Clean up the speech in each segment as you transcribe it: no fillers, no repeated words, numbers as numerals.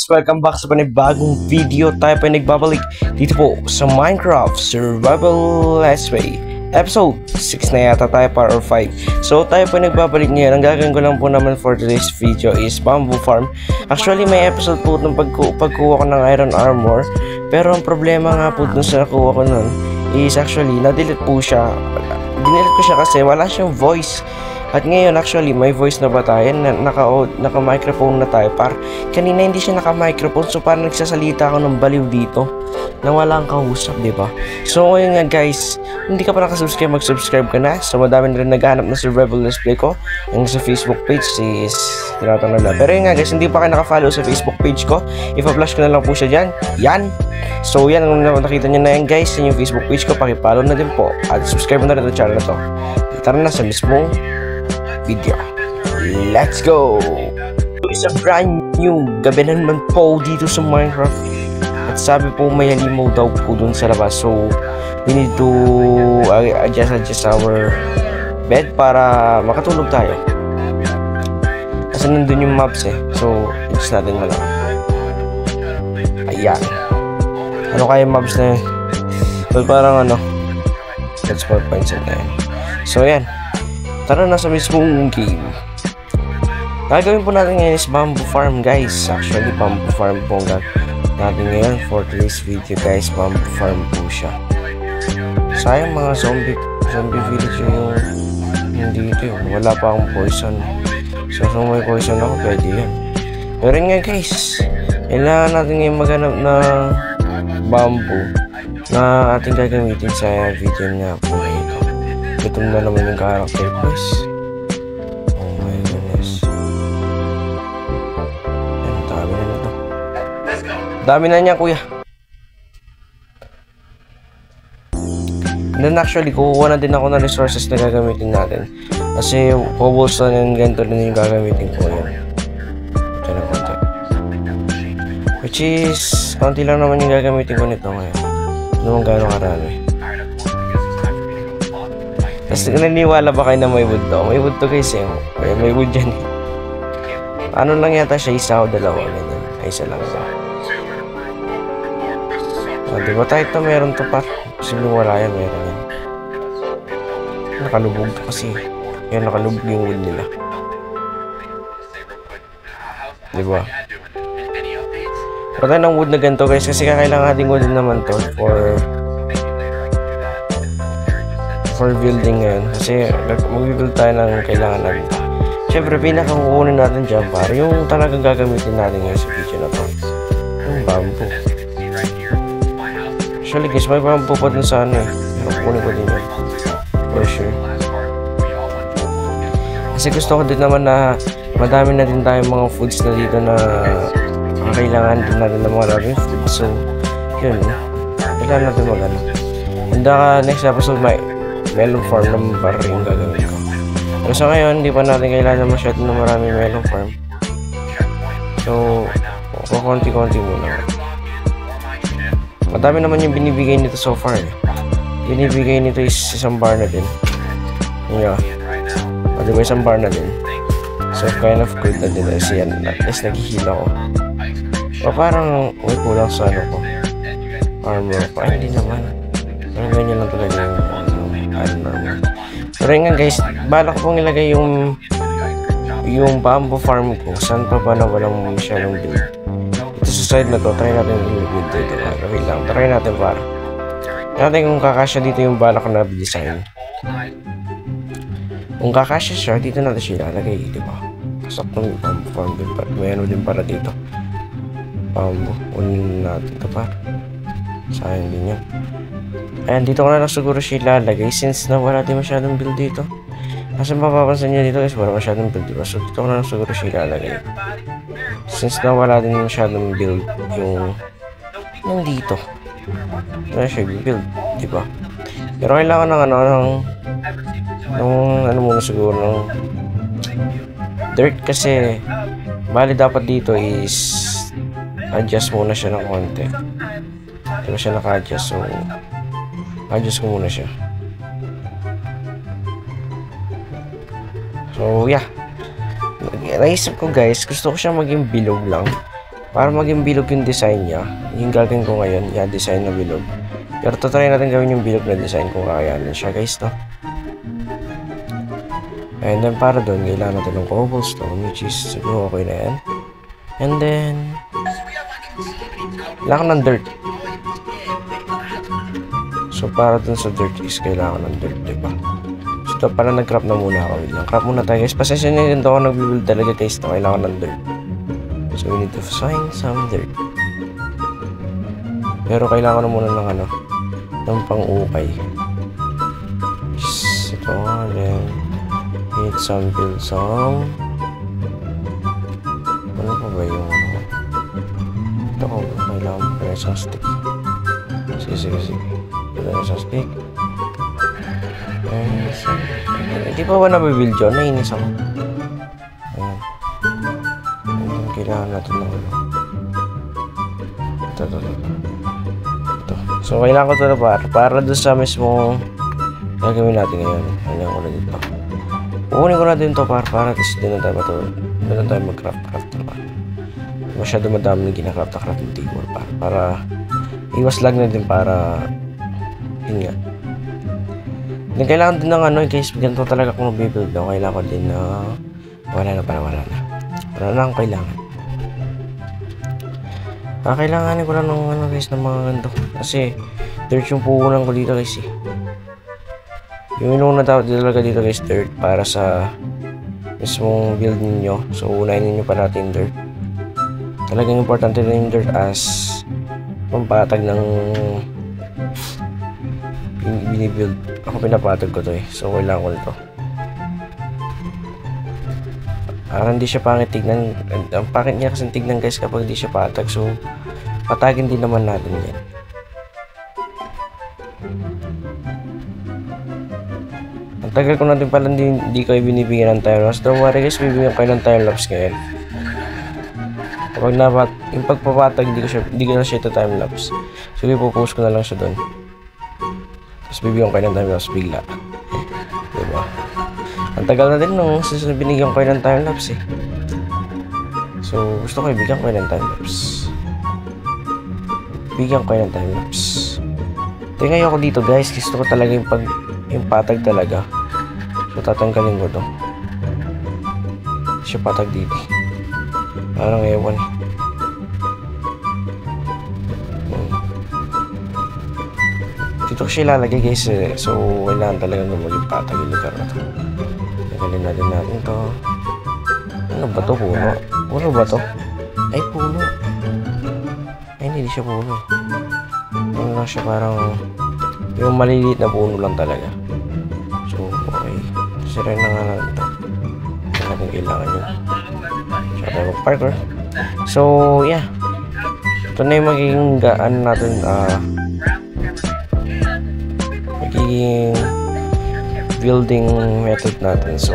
guys! Welcome back sa panibagong video. Tayo pa nagbabalik dito po sa Minecraft Survival Let's Play. Episode 6 na yata tayo, or 5. So tayo pa nagbabalik ngayon. Ang gagawin ko lang po naman for today's video is bamboo farm. Actually may episode po ng pagkuha ko ng iron armor. Pero ang problema nga po dun sa nakuha ko nun is actually na-delete po siya. Dinelete ko siya kasi wala siyang voice. At ngayon actually may voice na ba tayo, naka-microphone na tayo. Kanina hindi siya naka-microphone, so parang nagsasalita ako ng baliw dito na walang kausap, diba? So ngayon nga guys, hindi ka pa nakasubscribe, mag-subscribe ka na. So madami na rin naghahanap na survival let's play ko. Ang sa Facebook page is tinatanong na. Pero yun nga guys, hindi pa kayo naka-follow sa Facebook page ko, ipa-flash ko na lang po siya dyan. Yan! So yan, kung nakita nyo na yan guys, yung Facebook page ko, pakipollow na din po. At subscribe na rin sa channel na to. Tara na sa mismong video. Let's go! It's a brand new gabi na naman po dito sa Minecraft. At sabi po may halimaw daw po dun sa labas. So we need to adjust our bed para makatulog tayo. Kasi nandun yung maps eh. So adjust natin na lang. Ayan. Ano kaya maps na yun? Well, parang ano, let's find something. So ayan, tara na sa mismong game. Gagawin po natin ngayon is bamboo farm guys. Actually bamboo farm po ang natin ngayon for today's video guys. Bamboo farm po siya. Sayang mga zombie village yung dito yung wala pa akong poison. So kung may poison ako pwede yan. Pero nga guys, kailangan natin ngayon maghanap ng bamboo na ating gagamitin sa video nga po ito. Gutom na naman yung character boys. Oh my goodness. Ang dami na nito. Dami na niya kuya. And then actually kukuha na din ako ng resources na gagamitin natin. Kasi cobblestone and ganito din yung gagamitin ko yan. Ito na konti. Which is konti lang naman yung gagamitin ko nito ngayon. Ano naman gano'ng karami. Tapos naniniwala ba kayo na may wood to? May wood to guys eh. May wood dyan. Ano lang yata siya, isa o dalawa. Ganyan. Ay, isa lang. Diba tayo ito meron to par? Kasi wala yan, meron yan. Nakalubog to kasi. Yan, nakalubog yung wood nila. Diba? Patay ng wood na ganito guys kasi kakailangan ating wood naman to for building ngayon kasi mag-build tayo ng kailangan natin. Siyempre pinakakukunin natin dyan para yung talagang gagamitin natin ngayon sa video na to yung bamboo. Actually guys, may bamboo pa dun sa ano eh, pero kukunin ko din yun for sure kasi gusto ko din naman na madami na din tayong mga foods na dito na kailangan din natin ng mga maraming food. So yun, kailangan natin mag-ano. And next episode may melon farm naman para yung gagawin ko. Pero sa ngayon, hindi pa natin kailangan masyado na maraming melon farm. So, konti-konti muna. Madami naman yung binibigay nito so far. Binibigay nito is isang bar na din. Yeah. O diba isang bar na din. So, kind of good na din. Kasi yan, at least naghihil ako. O parang, uy, kulang sa ano ko. Armor pa. Ay, hindi naman. Parang ganyan lang talaga yung armor. Pero nga guys, balak kong ilagay yung bamboo farm ko saan pa ba na walang masyadong build. Ito sa side na to, try natin yung build dito. Wait lang, try natin para natin kung kakasya dito yung balak na design. Kung kakasya siya, dito natin siya ilalagay, diba? Sakto yung bamboo farm din. May ano din para dito. Bamboo, unin natin ito para sayang din yan. Ayan, dito ko na lang siguro siya ilalagay since na wala din masyadong build dito. Kasi mapapansin nyo dito guys, wala masyadong build diba? So dito ko na lang siguro siya ilalagay since na wala din masyadong build yung dito. Wala siya build, diba? Pero kailangan ng ano muna siguro ng dirt kasi bali dapat dito is adjust muna siya ng konti. Diba siya naka-adjust, so adjust ko muna siya. So yeah, naisip ko guys, gusto ko siya maging bilog lang para maging bilog yung design niya. Yung gagawin ko ngayon, design na bilog. Pero try natin gawin yung bilog na design kung kakayanin siya, guys, no? And then para doon, kailangan natin ng cobblestone, which is siguro okay na yan. And then kailangan ng dirt. So para dun sa dirt is kailangan ng dirt, diba? So para nag-craft na muna ako. Craft muna tayo, guys. Pasensya na yun ako nag-build talaga, guys, no? Kailangan ng dirt. So we need to find some dirt. Pero kailangan na muna ng ng pang-ukay. Ito, then need some build some. Ano pa ba yung ito ko, kailangan pa na isang stick. Sige. Ito na isang stick. Hindi pa ba nabibuild yun? Nainis ako. Ayan. Kailangan natin ng ito. So kailangan ko ito na para doon sa mismo gagawin natin ngayon. Kailangan ko na dito. Kukunin ko na din ito para at least doon na tayo mag-craft naman. Masyado madami na ginacraft ng table para iwas lag na din para yun nga. Then kailangan din ng guys, ganito talaga kung mabibuild na. Kailangan ko din na wala na akong kailangan. Kailanganin ko lang ng guys ng mga ganito. Kasi dirt yung puhunan ko dito, guys, eh. Yung inuna talaga dito, guys, dirt para sa mismong build ninyo. So unahin ninyo pa natin dirt. Talagang importante na yung dirt as pampatag ng binibuild. Ako pinapatag ko to, eh. So kailangan ko nito. Hindi siya pangit tignan. Ang pangit niya kasi tignan, guys, kapag hindi siya patag. So patagin din naman natin yan. Ang tagal ko natin pala hindi kayo binibigyan ng time lapse. Don't worry, guys, bibigyan kayo ng time lapse ngayon. Kapag yung pagpapatag, hindi ko na siya ito time lapse. So ipopost ko na lang siya doon. Tapos bibigyan kayo ng time lapse bigla. Diba? Ang tagal na din nung binigyan ko kayo ng time lapse, eh. So gusto ko ibigyan kayo ng time lapse. Bigyan kayo ng time lapse. Tingnan ako dito, guys. Gusto ko talaga yung patag talaga. So tatanggalin ko to. Siya patag dito. Parang ewan, eh. Dito ko siya ilalagay, guys, eh. So kailangan talaga maging patag yung lugar na to. Tagalin natin to. Ano ba to? Puno? Puno ba to? Ay, puno. Ay, hindi siya puno. Ano lang siya, parang yung maliliit na puno lang talaga. So okay, siren na nga lang ito. Hindi natin kailangan yun. Siya tayo mag-parkour. So yeah, ito na yung magiging natin, magiging building method natin. So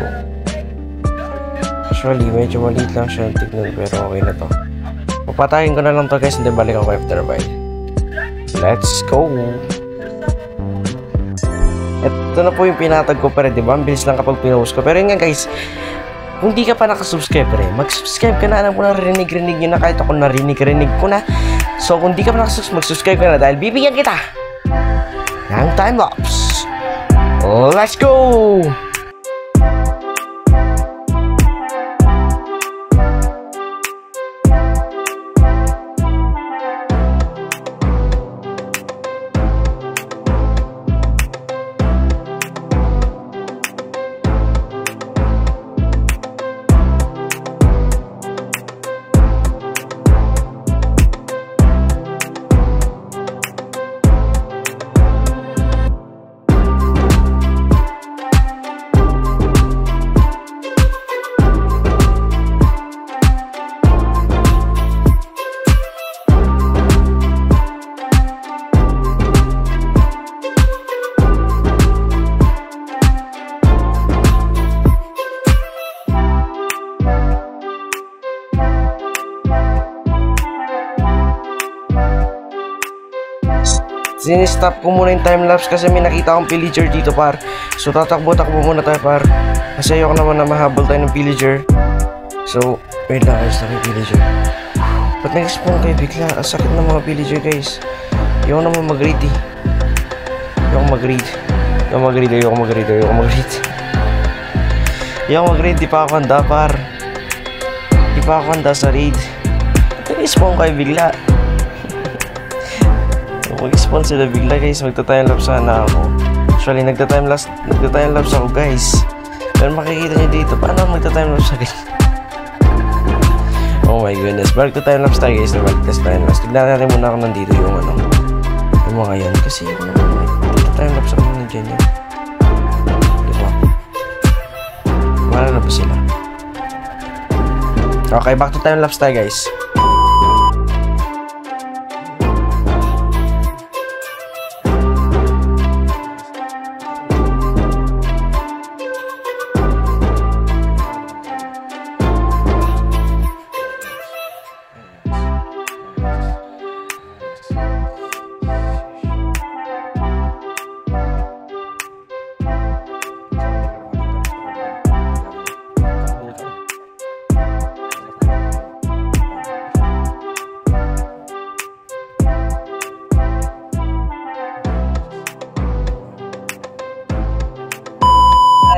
actually medyo maliit lang siya tignan, pero okay na to. Papatayin ko na lang to, guys, and then balikan ko after a while. Let's go! Ito na po yung pinatag ko, pero diba, ang bilis lang kapag pinost ko. Pero yun nga, guys, kung di ka pa nakasubscribe, mag-subscribe ka na. Alam ko na, rinig nyo na, kahit ako narinig ko na. So kung di ka pa mag-subscribe ka na, dahil bibigyan kita ng time lapse. Let's go! Sinistop ko muna yung time-lapse kasi may nakita akong pillager dito, par. So tatakbo muna tayo, par. Kasi ayoko naman na mahabol tayo ng pillager. So wait lang, ayos na yung pillager. Ba't nag-spawn kayo bigla? Ang sakit ng mga villager guys. Ayoko naman mag-raid eh. Ayoko mag-raid. Di pa ako handa par. Di pa ako handa sa raid. Nag-spawn kayo bigla. Mag-spawn sila bigla guys. Magta-timelapse sana ako. Actually nagta-timelapse ako guys. Pero makikita nyo dito. Paano magta-timelapse ako? Oh my goodness. Magta-timelapse tayo guys. Magta-timelapse. Tignan natin muna ako nandito yung ano. Yung mga yan. Kasi yung magta-timelapse ako nandiyan yun. Diba? Wala na ba sila? Okay, back to timelapse tayo guys.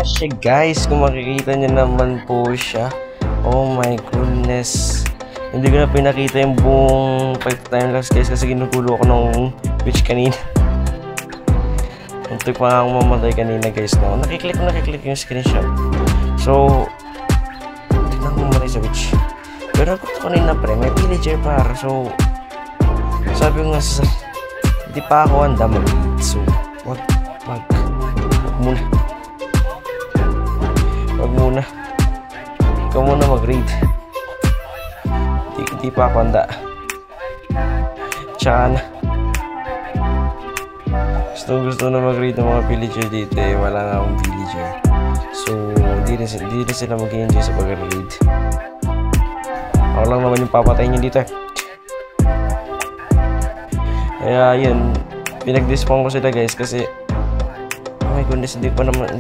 Siya guys, kung makikita nyo naman po siya. Oh my goodness, hindi ko na pinakita yung buong timelapse guys kasi ginugulo ako ng Twitch kanina. Muntik pa nga akong mamatay kanina guys, no? Nakiklik yung screenshot. So tignan ko mamatay sa Twitch. Pero ako kanina pre, may villager par. So sabi ko nga sa hindi pa ako handa mag-lead. So wag muna. Ikaw muna mag-raid. Hindi pa ako handa. Tsaka na. Gusto na mag-raid ng mga villager dito eh. Wala nga akong villager. So, hindi na sila mag-enjoy sa pag-raid. Ako lang naman yung papatayin nyo dito eh. Kaya yun. Pinag-despawn ko sila guys kasi oh my goodness, hindi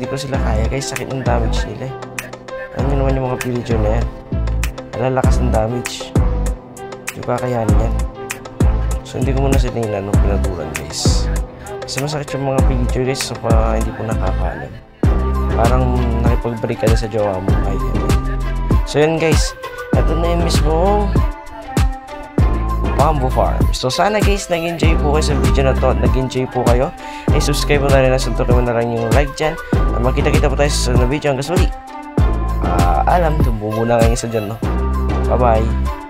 ko sila kaya guys. Sakit ng damage nila eh. Ano naman yung mga villager na yan? Lalakas ng damage. Hindi ko kakayanin yan. So hindi ko muna sila pinaduran guys. Kasi masakit yung mga villager guys. So hindi ko nakakalan. Parang nakipagbalik ka na sa jowa mo. Ayan. So yun guys. Ito na yung mismo Bamboo Farm. So sana guys nag-enjoy po kayo sa video na to. Nag-enjoy po kayo. Subscribe mo na rin. Suntukin mo na lang yung like dyan. Magkita-kita po tayo sa video. Hanggang sa uli. Alam, tumbo muna kayo isa dyan, no? Bye-bye.